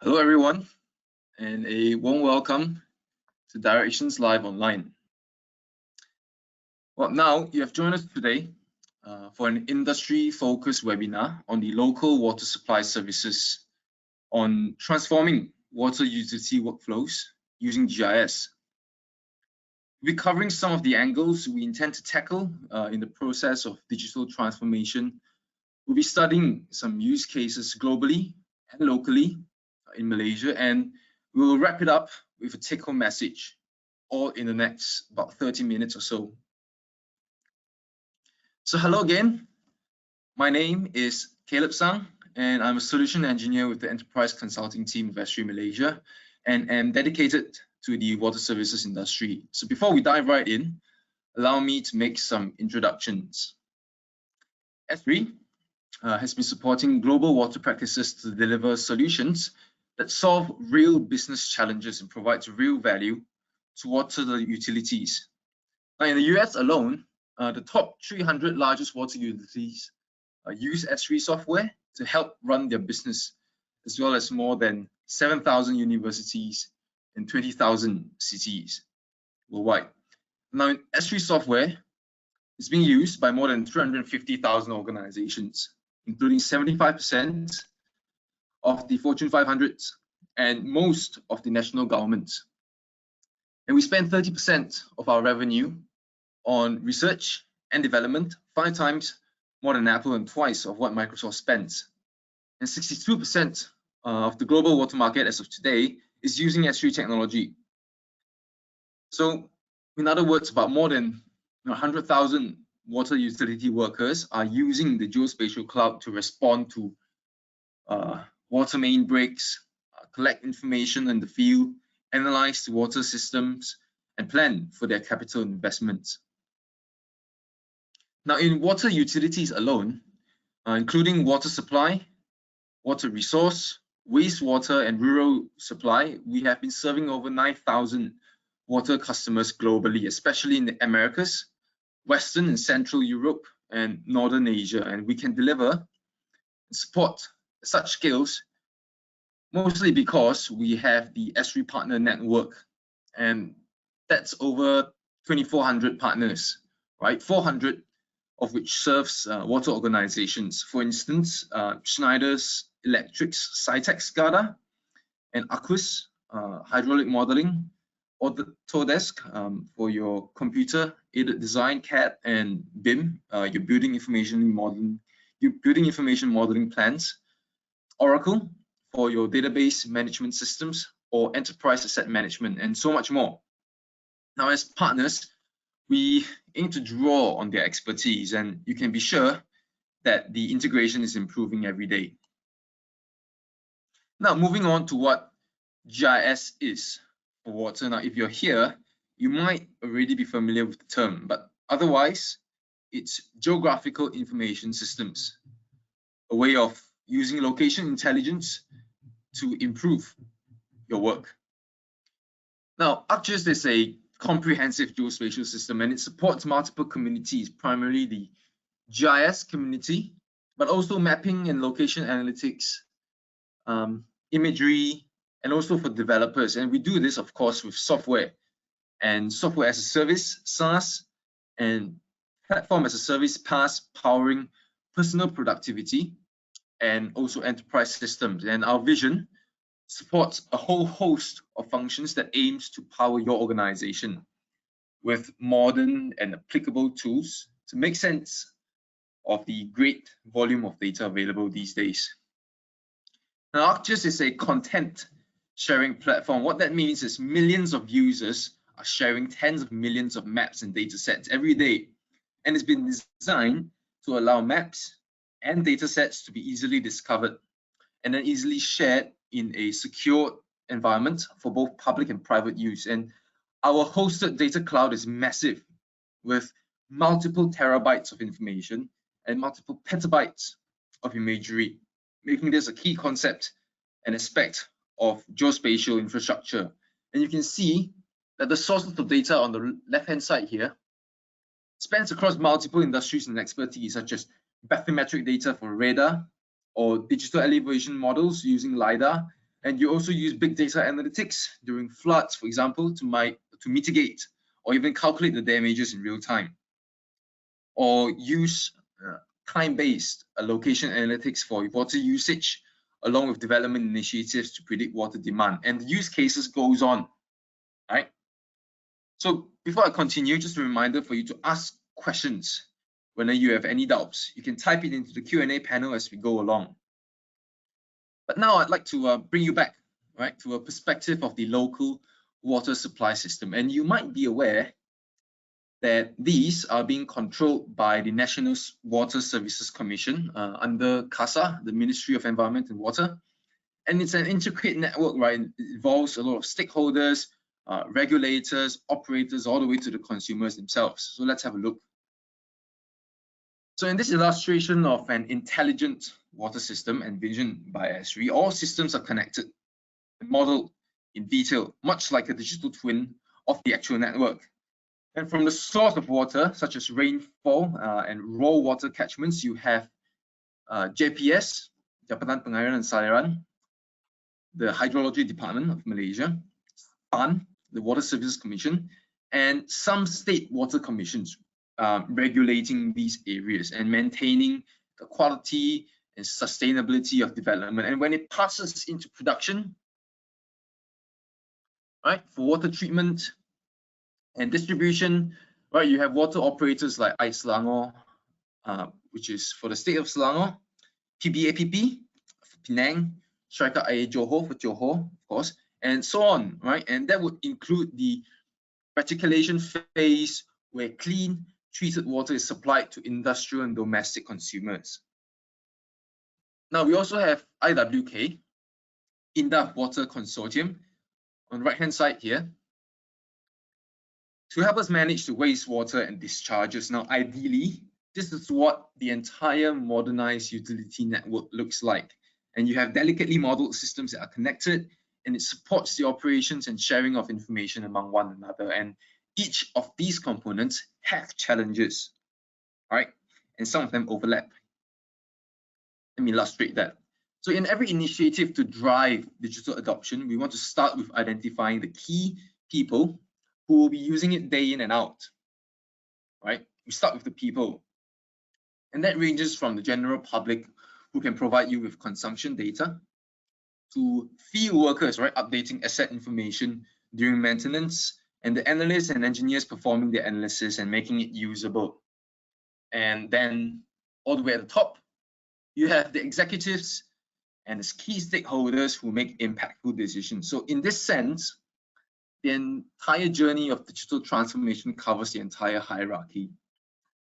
Hello, everyone, and a warm welcome to Directions Live Online. Well, now you have joined us today for an industry-focused webinar on the local water supply services on transforming water utility workflows using GIS. We'll be covering some of the angles we intend to tackle in the process of digital transformation. We'll be studying some use cases globally and locally in Malaysia, and we will wrap it up with a take-home message, all in the next about 30 minutes or so. So hello again, my name is Caleb Sang, and I'm a solution engineer with the enterprise consulting team of Esri Malaysia, and am dedicated to the water services industry. So before we dive right in, allow me to make some introductions. Esri has been supporting global water practices to deliver solutions that solve real business challenges and provides real value to water utilities. Now, in the US alone, the top 300 largest water utilities use Esri software to help run their business, as well as more than 7,000 universities and 20,000 cities worldwide. Now, Esri software is being used by more than 350,000 organizations, including 75% of the Fortune 500 and most of the national governments. And we spend 30% of our revenue on research and development, 5 times more than Apple and twice of what Microsoft spends. And 62% of the global water market as of today is using Esri technology. So in other words, about more than 100,000 water utility workers are using the geospatial cloud to respond to water main breaks, collect information in the field, analyze the water systems, and plan for their capital investments. Now, in water utilities alone, including water supply, water resource, wastewater, and rural supply, we have been serving over 9,000 water customers globally, especially in the Americas, Western and Central Europe, and Northern Asia. And we can deliver and support such scales mostly because we have the Esri partner network, and that's over 2,400 partners, right? 400 of which serves water organizations. For instance, Schneider's Electric's SciTech SCADA, and ArcGIS, hydraulic modeling, Autodesk for your computer-aided design, CAD, and BIM, your building information modeling plans, Oracle for your database management systems or enterprise asset management, and so much more. Now, as partners, we aim to draw on their expertise, and you can be sure that the integration is improving every day. Now, moving on to what GIS is for water. Now, if you're here, you might already be familiar with the term, but otherwise, it's geographical information systems, a way of using location intelligence to improve your work. Now, ArcGIS is a comprehensive geospatial system, and it supports multiple communities, primarily the GIS community, but also mapping and location analytics, imagery, and also for developers. And we do this, of course, with software and software as a service, SaaS, and platform as a service, PaaS, powering personal productivity and also enterprise systems. And our vision supports a whole host of functions that aims to power your organization with modern and applicable tools to make sense of the great volume of data available these days. Now, ArcGIS is a content sharing platform. What that means is millions of users are sharing tens of millions of maps and data sets every day, and it's been designed to allow maps and data sets to be easily discovered and then easily shared in a secure environment for both public and private use. And our hosted data cloud is massive, with multiple terabytes of information and multiple petabytes of imagery, making this a key concept and aspect of geospatial infrastructure. And you can see that the sources of data on the left-hand side here spans across multiple industries and expertise, such as bathymetric data for radar or digital elevation models using LiDAR, And you also use big data analytics during floods, for example, to mitigate or even calculate the damages in real time. Or use time-based location analytics for water usage, along with development initiatives to predict water demand. And the use cases goes on, right? So before I continue, just a reminder for you to ask questions whenever you have any doubts. You can type it into the Q&A panel as we go along. But now I'd like to bring you back, right, to a perspective of the local water supply system. And you might be aware that these are being controlled by the National Water Services Commission under CASA, the Ministry of Environment and Water. And it's an intricate network, right? It involves a lot of stakeholders, regulators, operators, all the way to the consumers themselves. So let's have a look. So in this illustration of an intelligent water system envisioned by Esri, all systems are connected and modeled in detail, much like a digital twin of the actual network. And from the source of water, such as rainfall and raw water catchments, you have JPS, Jabatan Pengairan dan Saliran, the Hydrology Department of Malaysia, SPAN, the Water Services Commission, and some state water commissions regulating these areas and maintaining the quality and sustainability of development. And when it passes into production, right, for water treatment and distribution, right, you have water operators like AIS Selangor, which is for the state of Selangor, PBAPP for Penang, Syarikat Air Johor for Johor, of course, and so on, right? And that would include the reticulation phase where clean, treated water is supplied to industrial and domestic consumers. Now, we also have IWK, Indah Water Consortium, on the right-hand side here, to help us manage the wastewater and discharges. Now, ideally, this is what the entire modernized utility network looks like. And you have delicately modeled systems that are connected, and it supports the operations and sharing of information among one another. And each of these components have challenges, right? And some of them overlap. Let me illustrate that. So in every initiative to drive digital adoption, we want to start with identifying the key people who will be using it day in and out, right? We start with the people. And that ranges from the general public who can provide you with consumption data to field workers, right, updating asset information during maintenance, and the analysts and engineers performing their analysis and making it usable. And then all the way at the top, you have the executives and the key stakeholders who make impactful decisions. So in this sense, the entire journey of digital transformation covers the entire hierarchy.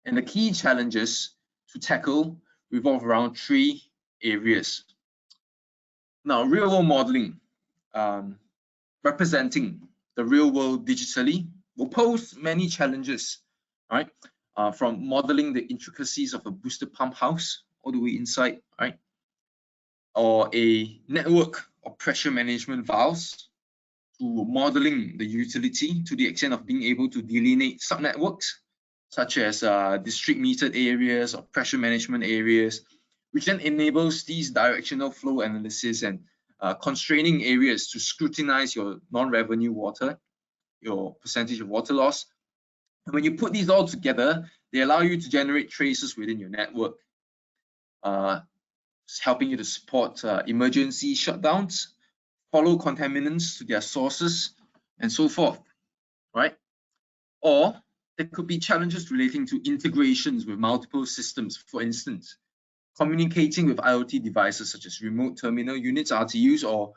And the key challenges to tackle revolve around three areas. Now, real-world modeling, representing the real world digitally, will pose many challenges, right? From modeling the intricacies of a booster pump house all the way inside, right? Or a network of pressure management valves, to modeling the utility to the extent of being able to delineate sub-networks, such as district metered areas or pressure management areas, which then enables these directional flow analysis and constraining areas to scrutinize your non-revenue water, your percentage of water loss. And when you put these all together, they allow you to generate traces within your network, helping you to support emergency shutdowns, follow contaminants to their sources, and so forth, right? Or there could be challenges relating to integrations with multiple systems. For instance, communicating with IoT devices such as remote terminal units, RTUs, or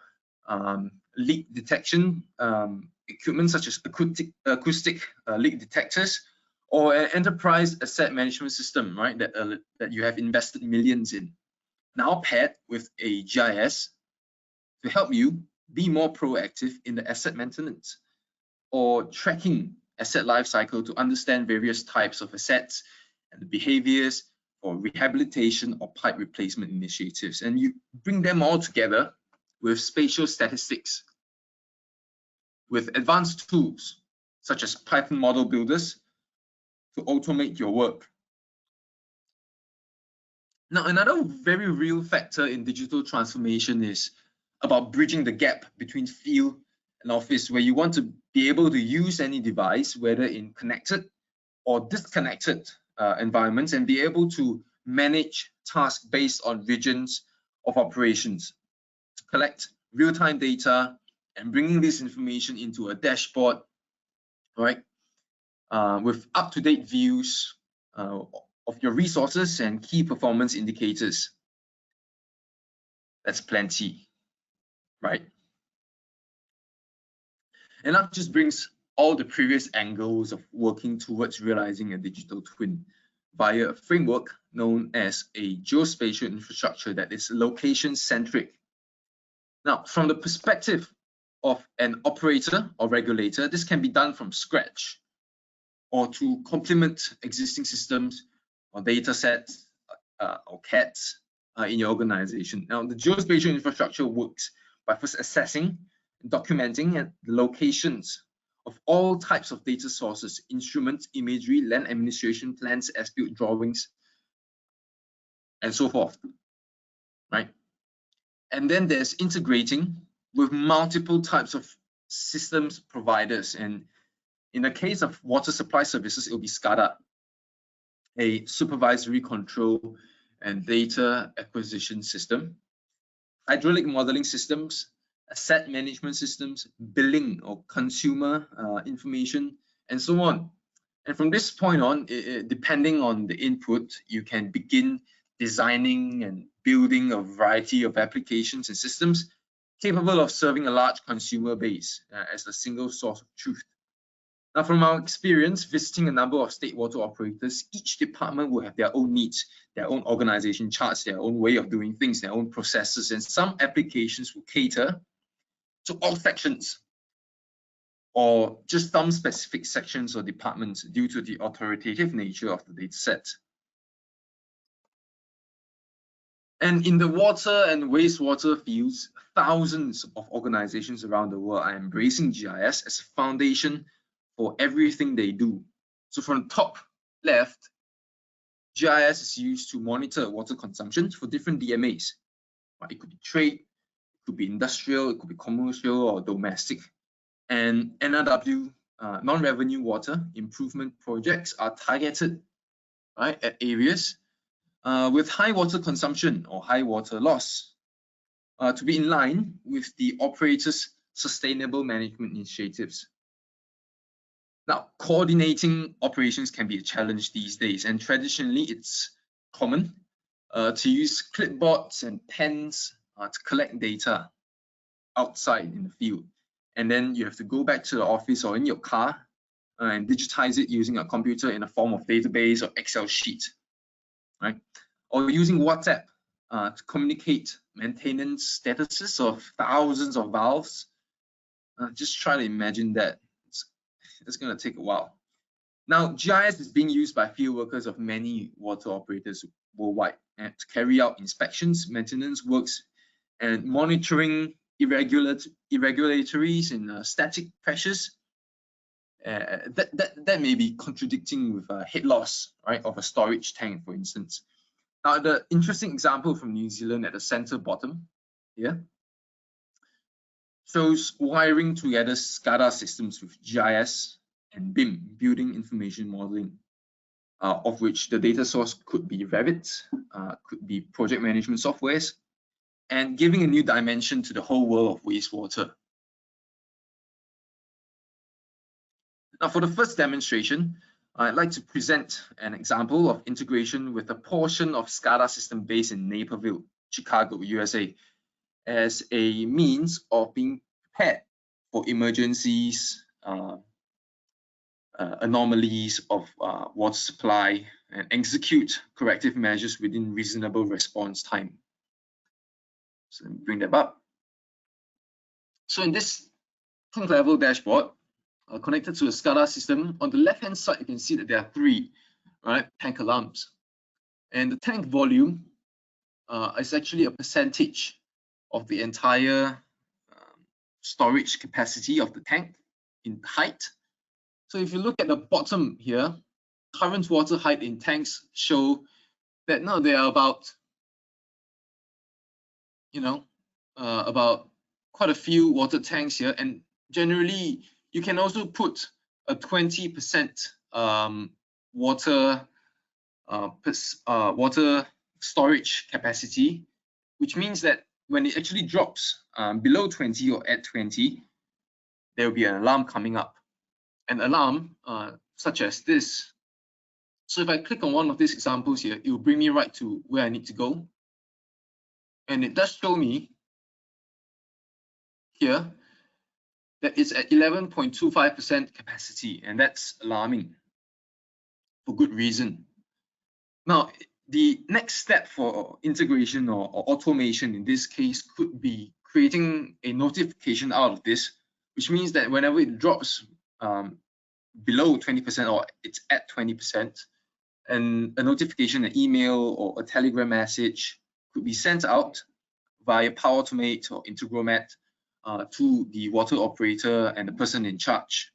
leak detection equipment such as acoustic leak detectors, or an enterprise asset management system, right, that you have invested millions in, now paired with a GIS to help you be more proactive in the asset maintenance or tracking asset life cycle to understand various types of assets and the behaviors or rehabilitation or pipe replacement initiatives. And you bring them all together with spatial statistics, with advanced tools such as Python model builders to automate your work. Now, another very real factor in digital transformation is about bridging the gap between field and office, where you want to be able to use any device, whether in connected or disconnected environments, and be able to manage tasks based on regions of operations, to collect real-time data and bringing this information into a dashboard, right, with up-to-date views of your resources and key performance indicators. That's plenty, right? And that just brings all the previous angles of working towards realizing a digital twin via a framework known as a geospatial infrastructure that is location-centric. Now, from the perspective of an operator or regulator, this can be done from scratch or to complement existing systems or data sets or CADs in your organization. Now, the geospatial infrastructure works by first assessing and documenting the locations of all types of data sources, instruments, imagery, land administration plans, as-built drawings, and so forth, right? And then there's integrating with multiple types of systems providers. And in the case of water supply services, it will be SCADA, a supervisory control and data acquisition system, hydraulic modeling systems, asset management systems, billing or consumer information, and so on. And from this point on, depending on the input, you can begin designing and building a variety of applications and systems capable of serving a large consumer base as a single source of truth. Now, from our experience visiting a number of state water operators, each department will have their own needs, their own organization charts, their own way of doing things, their own processes, and some applications will cater to all sections or just some specific sections or departments due to the authoritative nature of the data set. And in the water and wastewater fields, thousands of organizations around the world are embracing GIS as a foundation for everything they do. So from the top left, GIS is used to monitor water consumption for different DMAs. It could be trade, it could be industrial, it could be commercial or domestic. And NRW, non-revenue water improvement projects are targeted, right, at areas with high water consumption or high water loss to be in line with the operator's sustainable management initiatives. Now, coordinating operations can be a challenge these days, and traditionally it's common to use clipboards and pens to collect data outside in the field. And then you have to go back to the office or in your car and digitize it using a computer in a form of database or Excel sheet, right? Or using WhatsApp to communicate maintenance statuses of thousands of valves. Just try to imagine that. It's going to take a while. Now, GIS is being used by field workers of many water operators worldwide to carry out inspections, maintenance works, and monitoring irregularities in static pressures. That may be contradicting with a head loss, right, of a storage tank, for instance. Now, the interesting example from New Zealand at the center bottom here shows wiring together SCADA systems with GIS and BIM, building information modeling, of which the data source could be Revit, could be project management softwares, and giving a new dimension to the whole world of wastewater. Now, for the first demonstration, I'd like to present an example of integration with a portion of SCADA system based in Naperville, Chicago, USA, as a means of being prepared for emergencies, anomalies of water supply, and execute corrective measures within reasonable response time. So let me bring that up. So in this tank level dashboard, connected to a SCADA system, on the left-hand side, you can see that there are three, right, tank alarms. And the tank volume is actually a percentage of the entire storage capacity of the tank in height. So if you look at the bottom here, current water height in tanks show that now they are about, about quite a few water tanks here, and generally you can also put a 20% water water storage capacity, which means that when it actually drops below 20 or at 20, there will be an alarm coming up. An alarm such as this. So if I click on one of these examples here, it will bring me right to where I need to go. And it does show me here that it's at 11.25% capacity, and that's alarming for good reason. Now, the next step for integration or automation in this case could be creating a notification out of this, which means that whenever it drops below 20% or it's at 20%, and a notification, an email or a telegram message could be sent out via Power Automate or Integromat to the water operator and the person in charge.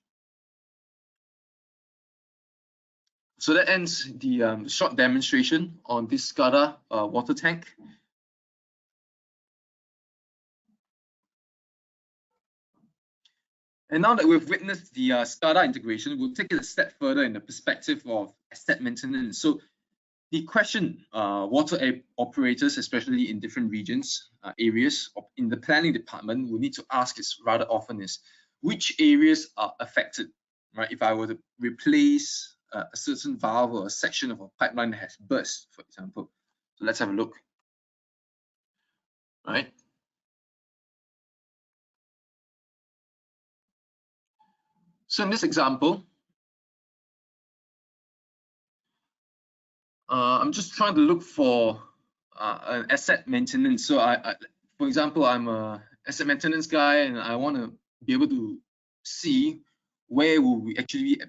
So that ends the short demonstration on this SCADA water tank. And now that we've witnessed the SCADA integration, we'll take it a step further in the perspective of asset maintenance. So the question water operators, especially in different regions, areas in the planning department, will need to ask is rather often is, which areas are affected, right? If I were to replace a certain valve or a section of a pipeline that has burst, for example. So let's have a look, right? So in this example, I'm just trying to look for an asset maintenance. So for example, I'm a asset maintenance guy, and I want to be able to see where will we actually,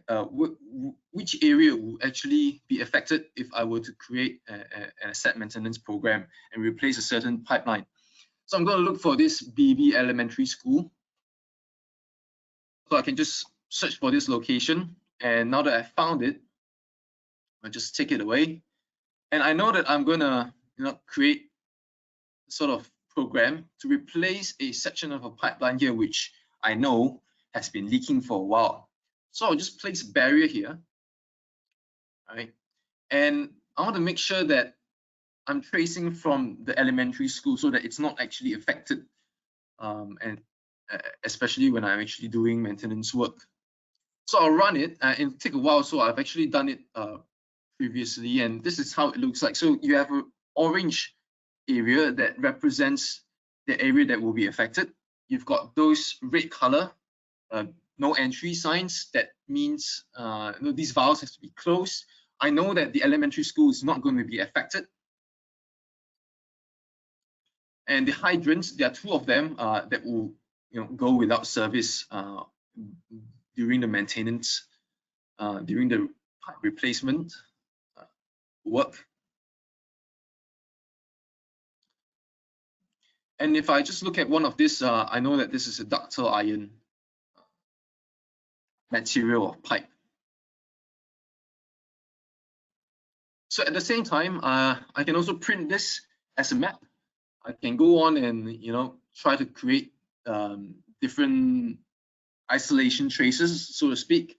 which area will actually be affected if I were to create an asset maintenance program and replace a certain pipeline. So I'm going to look for this BB Elementary School. So I can just search for this location, and now that I found it, I'll just take it away. And I know that I'm going to create a sort of program to replace a section of a pipeline here, which I know has been leaking for a while. So I'll just place a barrier here, right? And I want to make sure that I'm tracing from the elementary school so that it's not actually affected, and especially when I'm actually doing maintenance work. So I'll run it, and it'll take a while. So I've actually done it previously, and this is how it looks like. So you have an orange area that represents the area that will be affected. You've got those red color, no entry signs. That means these valves have to be closed. I know that the elementary school is not going to be affected. And the hydrants, there are two of them that will go without service during the maintenance, during the pipe replacement work. And if I just look at one of this, I know that this is a ductile iron material or pipe. So at the same time, I can also print this as a map. I can go on and try to create different isolation traces, so to speak.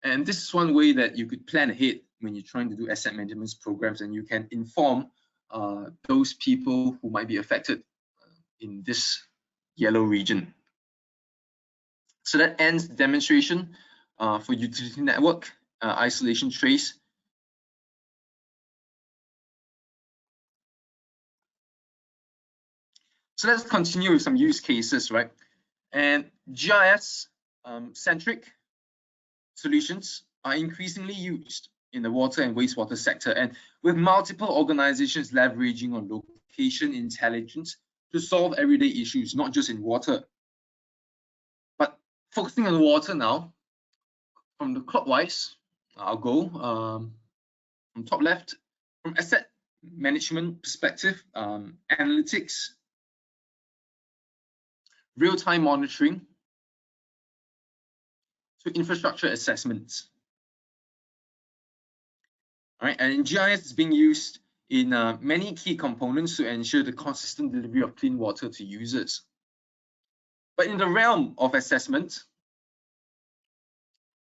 And this is one way that you could plan ahead when you're trying to do asset maintenance programs, and you can inform those people who might be affected in this yellow region. So that ends the demonstration for utility network isolation trace. So let's continue with some use cases, right? And GIS centric solutions are increasingly used in the water and wastewater sector, and with multiple organizations leveraging on location intelligence to solve everyday issues, not just in water. But focusing on water now, from the clockwise, I'll go from top left, from asset management perspective, analytics, real-time monitoring, to infrastructure assessments. All right, and GIS is being used in many key components to ensure the consistent delivery of clean water to users. But in the realm of assessment,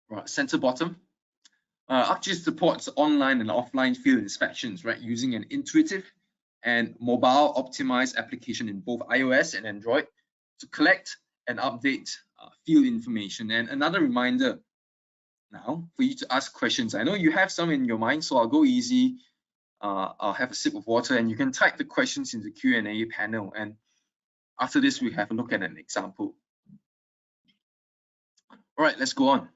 right, center bottom, ArcGIS supports online and offline field inspections, right, using an intuitive and mobile optimized application in both iOS and Android to collect and update field information. And another reminder now for you to ask questions. I know you have some in your mind, so I'll go easy. I'll have a sip of water and you can type the questions in the Q&A panel. And after this, we have a look at an example. All right, let's go on.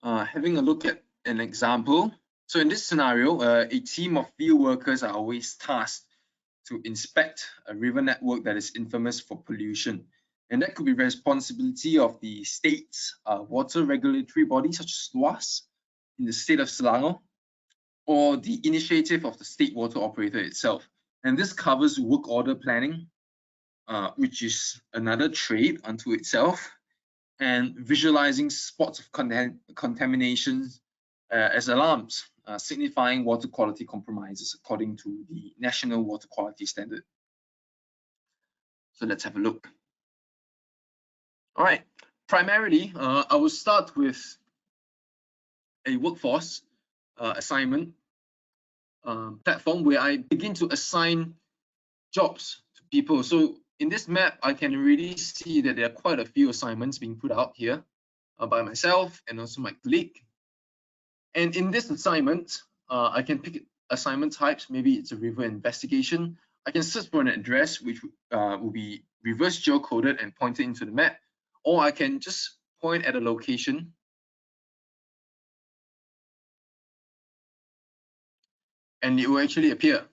Having a look at an example. So in this scenario, a team of field workers are always tasked to inspect a river network that is infamous for pollution. And that could be responsibility of the state's water regulatory body, such as SWAS, in the state of Selangor, or the initiative of the state water operator itself. And this covers work order planning, which is another trade unto itself, and visualizing spots of contamination as alarms, signifying water quality compromises according to the National Water Quality Standard. So let's have a look. All right, primarily, I will start with a workforce assignment platform where I begin to assign jobs to people. So in this map, I can really see that there are quite a few assignments being put out here by myself and also my colleague. And in this assignment, I can pick assignment types. Maybe it's a river investigation. I can search for an address which will be reverse geocoded and pointed into the map, or I can just point at a location and it will actually appear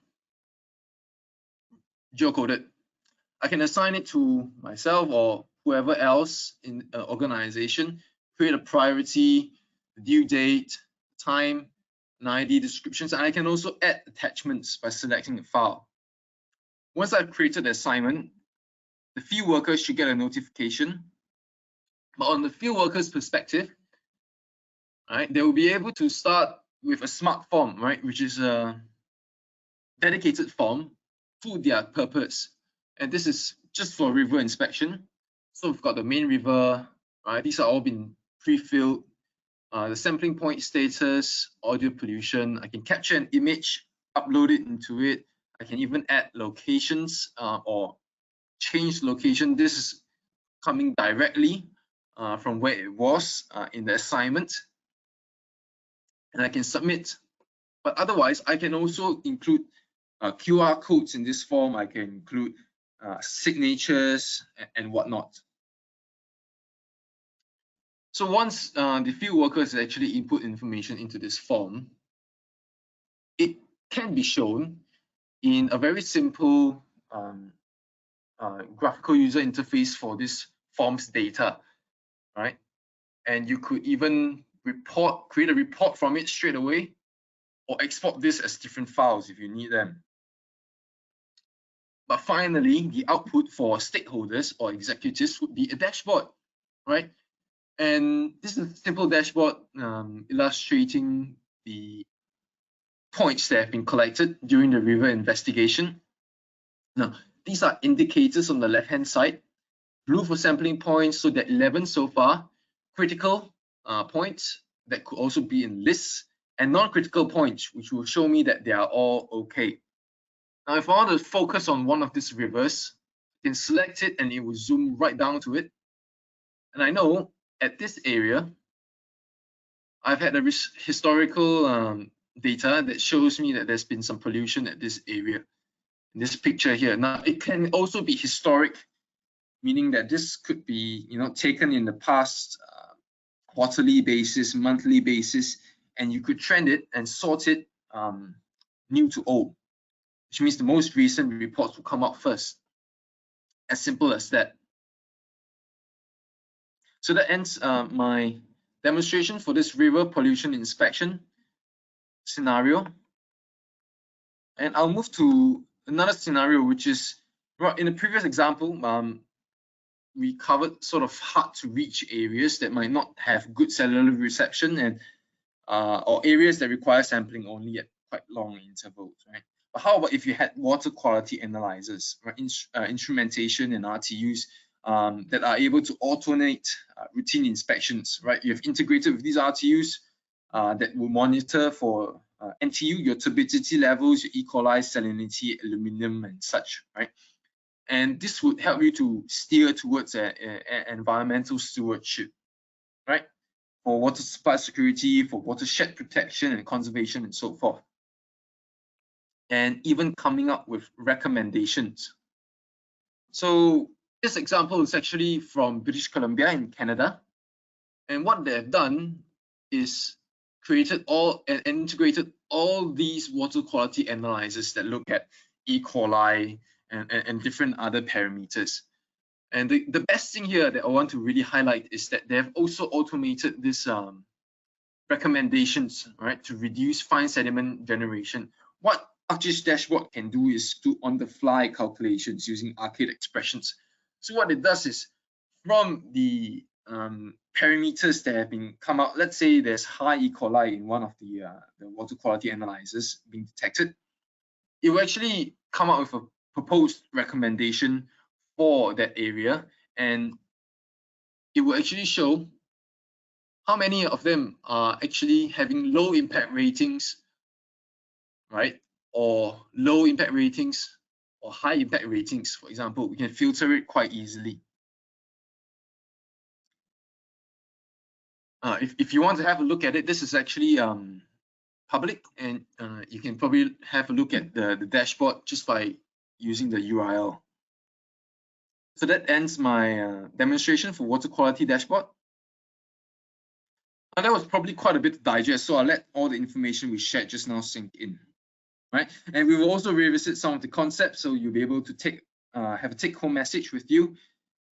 geocoded. I can assign it to myself or whoever else in an organization, create a priority, due date, time, and ID descriptions, and I can also add attachments by selecting a file. Once I've created the assignment, the field workers should get a notification. But on the field workers' perspective, right, they will be able to start with a smart form, right, which is a dedicated form to their purpose. And this is just for river inspection. So we've got the main river, right? These are all been pre-filled. The sampling point status, audio pollution. I can capture an image, upload it into it. I can even add locations or change location. This is coming directly from where it was in the assignment. And I can submit. But otherwise, I can also include QR codes in this form. I can include signatures and whatnot. So once the field workers actually input information into this form, it can be shown in a very simple graphical user interface for this form's data, right? And you could even create a report from it straight away, or export this as different files if you need them. But finally, the output for stakeholders or executives would be a dashboard, right? And this is a simple dashboard illustrating the points that have been collected during the river investigation. Now, these are indicators on the left-hand side. Blue for sampling points, so that 11 so far. Critical points that could also be in lists, and non-critical points, which will show me that they are all okay. Now, if I want to focus on one of these rivers, I can select it and it will zoom right down to it. And I know at this area, I've had a historical data that shows me that there's been some pollution at this area, in this picture here. Now, it can also be historic, meaning that this could be, taken in the past quarterly basis, monthly basis, and you could trend it and sort it new to old, which means the most recent reports will come up first. As simple as that. So that ends my demonstration for this river pollution inspection scenario. And I'll move to another scenario, which is, in the previous example, we covered sort of hard to reach areas that might not have good cellular reception and or areas that require sampling only at quite long intervals, right? But how about if you had water quality analyzers, right? Instrumentation and RTUs that are able to automate routine inspections, right? You have integrated with these RTUs that will monitor for NTU, your turbidity levels, your E. coli, salinity, aluminum, and such, right? And this would help you to steer towards an environmental stewardship, right? For water supply security, for watershed protection and conservation, and so forth. And even coming up with recommendations. So this example is actually from British Columbia in Canada. And what they've done is created all and integrated all these water quality analyzers that look at E. coli and different other parameters. And the best thing here that I want to really highlight is that they have also automated this recommendations, right, to reduce fine sediment generation. What ArcGIS dashboard can do is do on-the-fly calculations using arcade expressions. So what it does is, from the parameters that have been come out, let's say there's high E. coli in one of the water quality analyzers being detected, it will actually come out with a proposed recommendation for that area, and it will actually show how many of them are actually having low impact ratings, right? Or low impact ratings or high impact ratings. For example, we can filter it quite easily. If you want to have a look at it, this is actually public, and you can probably have a look at the dashboard just by using the URL. So that ends my demonstration for water quality dashboard. Now, that was probably quite a bit to digest, so I'll let all the information we shared just now sink in, right? And we will also revisit some of the concepts, so you'll be able to have a take-home message with you.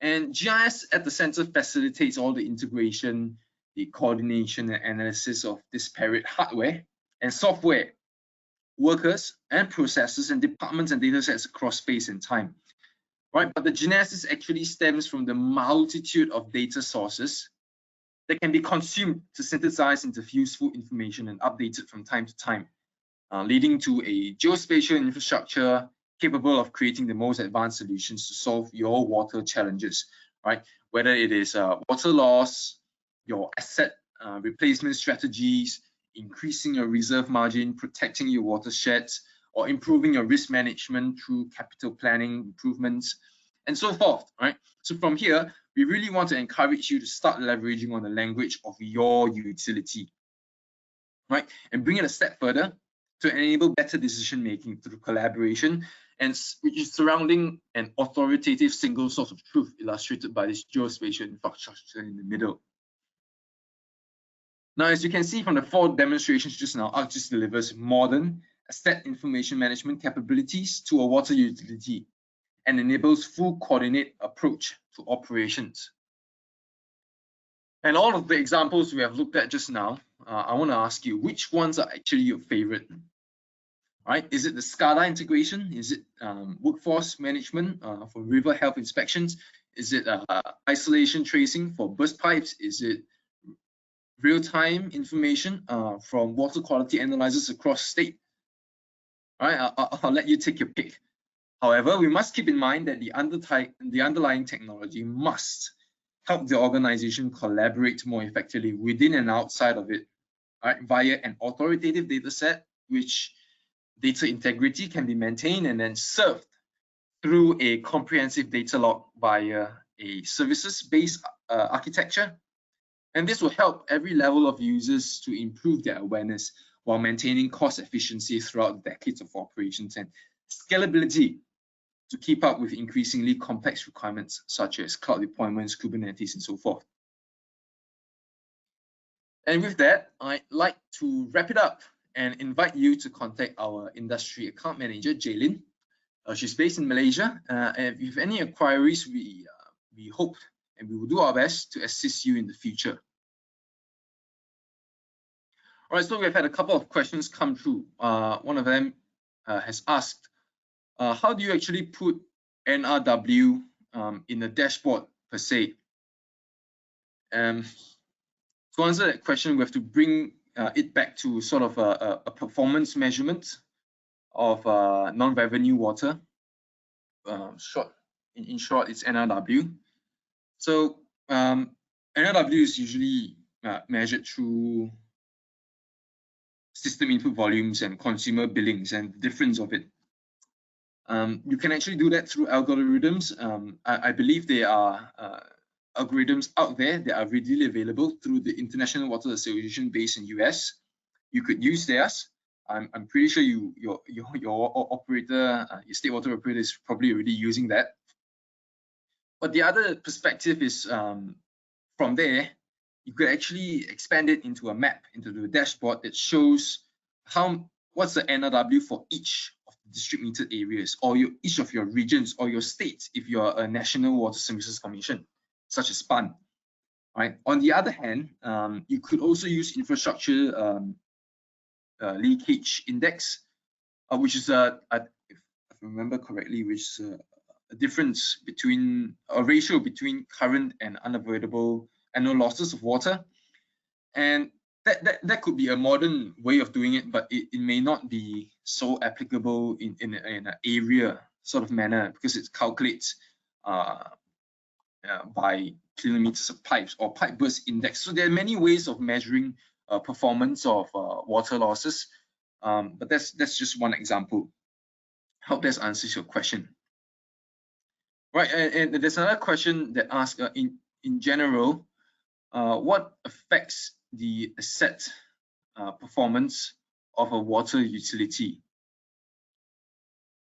And GIS at the center facilitates all the integration, the coordination and analysis of disparate hardware and software, workers and processes and departments and data sets across space and time, right? But the genesis actually stems from the multitude of data sources that can be consumed to synthesize into useful information and updated from time to time, leading to a geospatial infrastructure capable of creating the most advanced solutions to solve your water challenges, right? Whether it is water loss, your asset replacement strategies, increasing your reserve margin, protecting your watersheds, or improving your risk management through capital planning improvements, and so forth, right? So from here, we really want to encourage you to start leveraging on the language of your utility, right? And bring it a step further to enable better decision making through collaboration, and which is surrounding an authoritative single source of truth illustrated by this geospatial infrastructure in the middle. Now, as you can see from the 4 demonstrations just now, ArcGIS delivers modern asset information management capabilities to a water utility and enables full coordinate approach to operations. And all of the examples we have looked at just now, I want to ask you, which ones are actually your favorite? Right? Is it the SCADA integration? Is it workforce management for river health inspections? Is it isolation tracing for burst pipes? Is it real-time information from water quality analyzers across state? All right, I'll let you take your pick. However, we must keep in mind that the underlying technology must help the organization collaborate more effectively within and outside of it, right, via an authoritative data set, which data integrity can be maintained and then served through a comprehensive data log via a services-based architecture. And this will help every level of users to improve their awareness while maintaining cost efficiency throughout decades of operations and scalability to keep up with increasingly complex requirements such as cloud deployments, Kubernetes, and so forth. And with that, I'd like to wrap it up and invite you to contact our industry account manager, Jaylin. She's based in Malaysia. And if you have any inquiries, we hope and we will do our best to assist you in the future. All right, so we've had a couple of questions come through. One of them has asked, how do you actually put NRW in the dashboard per se? To answer that question, we have to bring it back to sort of a performance measurement of non-revenue water. In short, it's NRW. So NRW is usually measured through system input volumes and consumer billings and the difference of it. You can actually do that through algorithms. I believe there are algorithms out there that are readily available through the International Water Association based in US. You could use theirs. I'm pretty sure your operator, your state water operator, is probably already using that. But the other perspective is from there, you could actually expand it into a map, into the dashboard that shows what's the NRW for each of the district metered areas, or each of your regions or your states if you're a National Water Services Commission, such as SPAN. Right. On the other hand, you could also use infrastructure leakage index, which is if I remember correctly, which is a difference between a ratio between current and unavoidable annual losses of water. And that could be a modern way of doing it, but it may not be so applicable in an area sort of manner, because it calculates by kilometers of pipes or pipe burst index. So there are many ways of measuring performance of water losses, but that's just one example. Hope that answers your question. Right, and there's another question that asks, in general, what affects the asset performance of a water utility?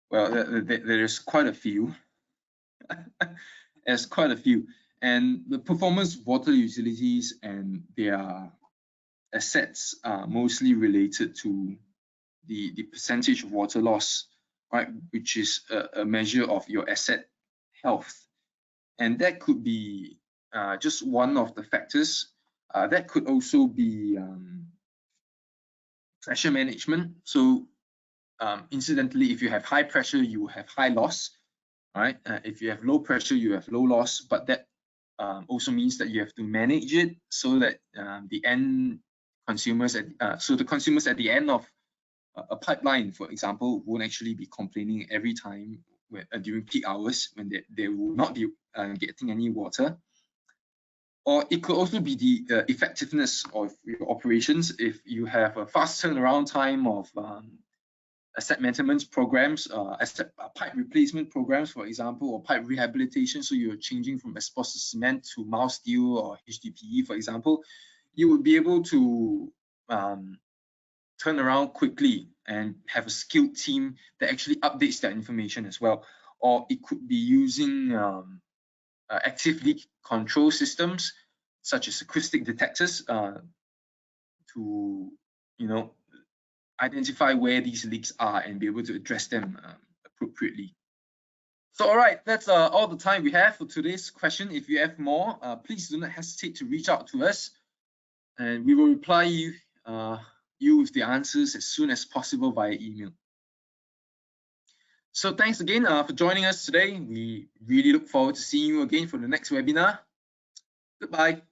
Well, there's quite a few. There's quite a few, and the performance of water utilities and their assets are mostly related to the percentage of water loss, right, which is a measure of your asset health. And that could be just one of the factors. That could also be pressure management. So incidentally, if you have high pressure, you have high loss, right? If you have low pressure, you have low loss, but that also means that you have to manage it so that the end consumers, the consumers at the end of a pipeline, for example, won't actually be complaining every time during peak hours when they will not be getting any water. Or it could also be the effectiveness of your operations. If you have a fast turnaround time of asset maintenance programs, pipe replacement programs, for example, or pipe rehabilitation, so you're changing from asbestos cement to mild steel or HDPE, for example, you would be able to turn around quickly and have a skilled team that actually updates that information as well. Or it could be using active leak control systems such as acoustic detectors to, identify where these leaks are and be able to address them appropriately. So, all right, that's all the time we have for today's question. If you have more, please do not hesitate to reach out to us, and we will reply you with the answers as soon as possible via email. So thanks again for joining us today. We really look forward to seeing you again for the next webinar. Goodbye.